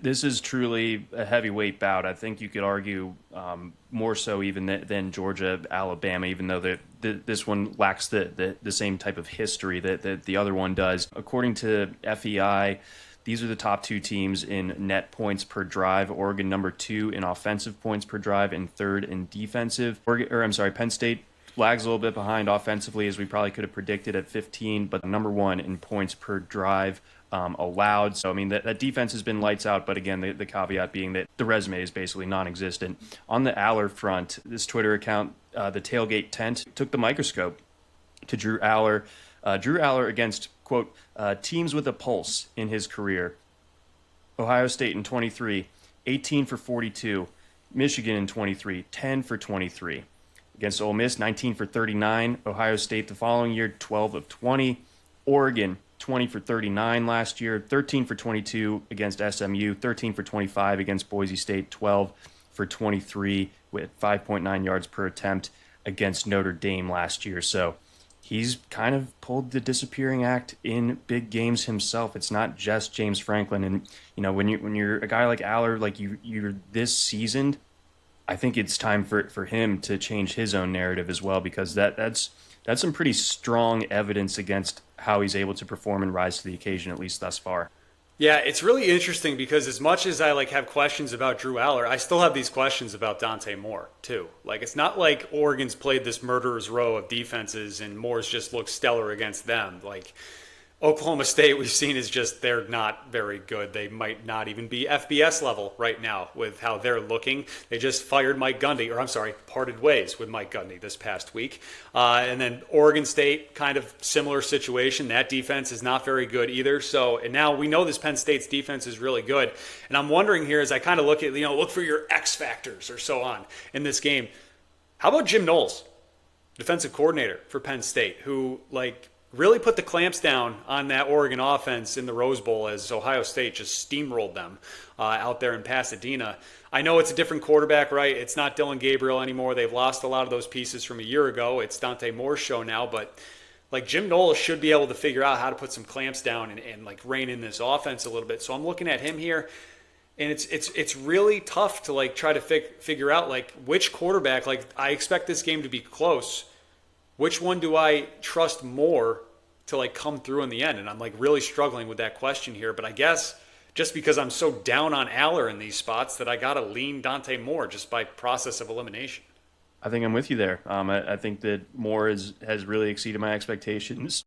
This is truly a heavyweight bout. I think you could argue more so even than Georgia, Alabama, even though this one lacks the same type of history that the other one does. According to FEI, these are the top two teams in net points per drive. Oregon number 2 in offensive points per drive and third in defensive. Penn State lags a little bit behind offensively, as we probably could have predicted at 15, but number 1 in points per drive allowed. So, I mean, that defense has been lights out, but again, the caveat being that the resume is basically non-existent. On the Aller front, this Twitter account, the Tailgate Tent, took the microscope to Drew Aller. Drew Aller against, quote, teams with a pulse in his career. Ohio State in 23, 18 for 42. Michigan in 23, 10 for 23. Against Ole Miss, 19 for 39. Ohio State the following year, 12 of 20. Oregon, 20 for 39 last year, 13 for 22 against SMU, 13 for 25 against Boise State, 12 for 23 with 5.9 yards per attempt against Notre Dame last year. So he's kind of pulled the disappearing act in big games himself. It's not just James Franklin. And, you know, when you're a guy like Aller, like you're this seasoned, I think it's time for him to change his own narrative as well, because that's some pretty strong evidence against how he's able to perform and rise to the occasion, at least thus far. Yeah, it's really interesting because as much as I have questions about Drew Aller, I still have these questions about Dante Moore too. It's not like Oregon's played this murderer's row of defenses and Moore's just looked stellar against them. Oklahoma State, we've seen, is just, they're not very good. They might not even be FBS level right now with how they're looking. They just fired Mike Gundy, parted ways with Mike Gundy this past week. And then Oregon State, kind of similar situation. That defense is not very good either. And now we know this Penn State's defense is really good. And I'm wondering here, as I kind of look at, look for your X factors or so on in this game. How about Jim Knowles, defensive coordinator for Penn State, who, really put the clamps down on that Oregon offense in the Rose Bowl as Ohio State just steamrolled them out there in Pasadena. I know it's a different quarterback, right? It's not Dylan Gabriel anymore. They've lost a lot of those pieces from a year ago. It's Dante Moore's show now, but Jim Knowles should be able to figure out how to put some clamps down and rein in this offense a little bit. So I'm looking at him here, and it's really tough to try to figure out which quarterback. I expect this game to be close. Which one do I trust more to come through in the end? And I'm really struggling with that question here. But I guess just because I'm so down on Aller in these spots that I got to lean Dante Moore just by process of elimination. I think I'm with you there. I think that Moore has really exceeded my expectations.